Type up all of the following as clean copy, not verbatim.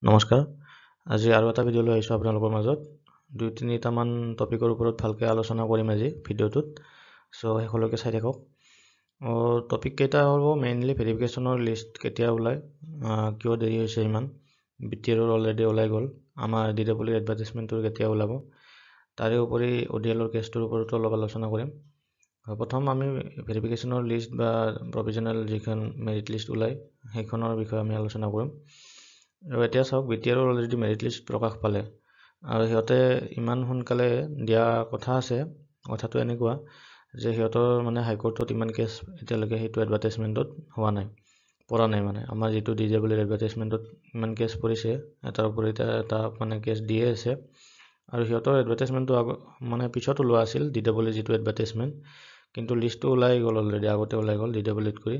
নমস্কাৰ। আজি আৰু এটা ভিডিঅ' লৈ আহিছোঁ আপোনালোকৰ মাজত। 2-3টামান টপিকৰ ওপৰত ভালকৈ আলোচনা কৰিম আজি ভিডিঅ'টোত। চ' শেষলৈকে চাই থাকক। টপিক কেইটা হ'ব মেইনলি ভেৰিফিকেশ্যনৰ লিষ্ট কেতিয়া ওলায়, কিয় দেৰি হৈছে ইমান, BTR অলৰেডি ওলাই গ'ল, আমাৰ DWL এডভাৰটাইজমেণ্টটোৰ কেতিয়া ওলাব, তাৰে উপৰি ODL কেছটোৰ ওপৰতো অলপ আলোচনা কৰিম। প্ৰথম আমি ভেৰিফিকেশ্যনৰ লিষ্ট বা প্ৰভিজনেল যিখন মেৰিট লিষ্ট ওলায় সেইখনৰ বিষয়ে আমি আলোচনা কৰিম। আৰু এতিয়া চাওক, BTR অলৰেডি মেৰিট লিষ্ট প্ৰকাশ পালে আৰু সিহঁতে ইমান সোনকালে দিয়া কথা আছে। কথাটো এনেকুৱা যে সিহঁতৰ মানে হাইকোৰ্টত ইমান কেছ এতিয়ালৈকে সেইটো এডভাৰটাইজমেণ্টত হোৱা নাই, পৰা নাই। মানে আমাৰ যিটো DWL এডভাৰটাইজমেণ্টত ইমান কেছ পৰিছে, এটাৰ ওপৰত এটা মানে কেছ দিয়ে আছে। আৰু সিহঁতৰ এডভাৰটাইজমেণ্টটো মানে পিছত ওলোৱা আছিল, DWL যিটো এডভাৰটাইজমেণ্ট, কিন্তু লিষ্টটো ওলাই গ'ল অলৰেডি, আগতে ওলাই গ'ল DWL কৰি।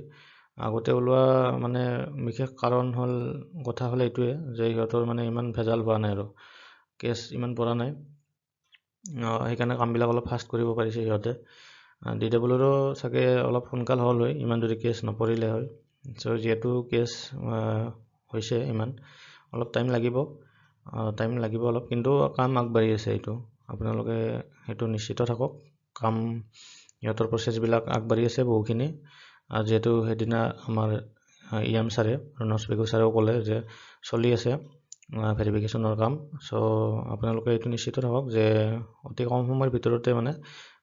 আগতে ওলোৱা মানে বিশেষ কাৰণ হ'ল, কথা হ'ল এইটোৱে যে সিহঁতৰ মানে ইমান ভেজাল হোৱা নাই আৰু কেছ ইমান পৰা নাই। সেইকাৰণে কামবিলাক অলপ ফাষ্ট কৰিব পাৰিছে সিহঁতে। DWLৰো চাগে অলপ সোনকাল হ'ল হয় ইমান যদি কেছ নপৰিলে হয়। চ' যিহেতু কেছ হৈছে ইমান, অলপ টাইম লাগিব অলপ, কিন্তু কাম আগবাঢ়ি আছে। এইটো আপোনালোকে সেইটো নিশ্চিত থাকক, কাম সিহঁতৰ প্ৰচেছবিলাক আগবাঢ়ি আছে বহুখিনি। যিহেতু সেইদিনা আমাৰ EM ছাৰে, ৰণোজ পেগু ছাৰেও ক'লে যে চলি আছে ভেৰিফিকেশ্যনৰ কাম। চ' আপোনালোকে এইটো নিশ্চিত থাকক যে অতি কম সময়ৰ ভিতৰতে মানে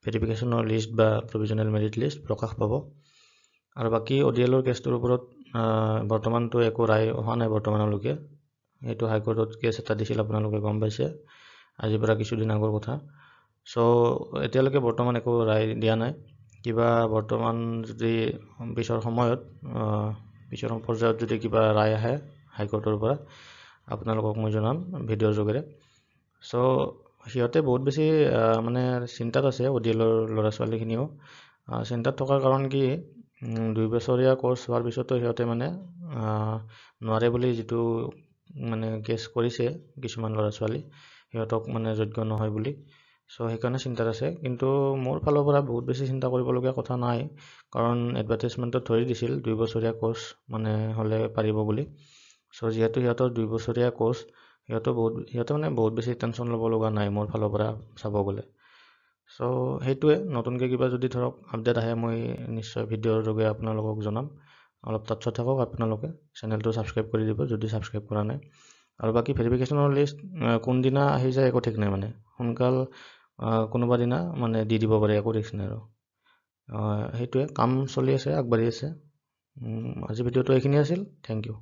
ভেৰিফিকেশ্যনৰ লিষ্ট বা প্ৰভিজনেল মেৰিট লিষ্ট প্ৰকাশ পাব। আৰু বাকী ODL কেছটোৰ ওপৰত বৰ্তমানতো একো ৰায় অহা নাই বৰ্তমানলৈকে। সেইটো হাইকোৰ্টত কেছ এটা দিছিল, আপোনালোকে গম পাইছে, আজিৰ পৰা কিছুদিন আগৰ কথা। চ' এতিয়ালৈকে বৰ্তমান একো ৰায় দিয়া নাই। কিবা বৰ্তমান যদি পিছৰ সময়ত পিছৰ পৰ্যায়ত যদি কিবা ৰায় আহে হাইকোৰ্টৰ পৰা, আপোনালোকক মই জনাম ভিডিঅ'ৰ যোগেৰে। চ' সিহঁতে বহুত বেছি মানে চিন্তাত আছে, ODL ল'ৰা ছোৱালীখিনিও চিন্তাত থকাৰ কাৰণ কি, 2 বছৰীয়া কোৰ্চ হোৱাৰ পিছতো সিহঁতে মানে নোৱাৰে বুলি যিটো মানে কেছ কৰিছে কিছুমান ল'ৰা ছোৱালী, সিহঁতক মানে যোগ্য নহয় বুলি। চ' সেইকাৰণে চিন্তাত আছে। কিন্তু মোৰ ফালৰ পৰা বহুত বেছি চিন্তা কৰিবলগীয়া কথা নাই, কাৰণ এডভাৰটাইজমেণ্টত ধৰি দিছিল 2 বছৰীয়া কোৰ্চ মানে হ'লে পাৰিব বুলি। চ' যিহেতু সিহঁতৰ 2 বছৰীয়া কোৰ্চ, সিহঁতে মানে বহুত বেছি টেনশ্যন ল'ব লগা নাই মোৰ ফালৰ পৰা চাব গ'লে। চ' সেইটোৱে, নতুনকৈ কিবা যদি ধৰক আপডেট আহে মই নিশ্চয় ভিডিঅ'ৰ যোগে আপোনালোকক জনাম। অলপ তাতছত থাকক আপোনালোকে, চেনেলটো ছাবস্ক্ৰাইব কৰি দিব যদি ছাবস্ক্ৰাইব কৰা নাই। আৰু বাকী ভেৰিফিকেশ্যনৰ লিষ্ট কোনদিনা আহি যায় একো ঠিক নাই, মানে সোনকাল কোনোবা দিনা মানে দি দিব পাৰে, একো ৰিস্ক নাই। আৰু সেইটোৱে, কাম চলি আছে, আগবাঢ়ি আছে। আজি ভিডিঅ'টো এইখিনি আছিল। Thank U.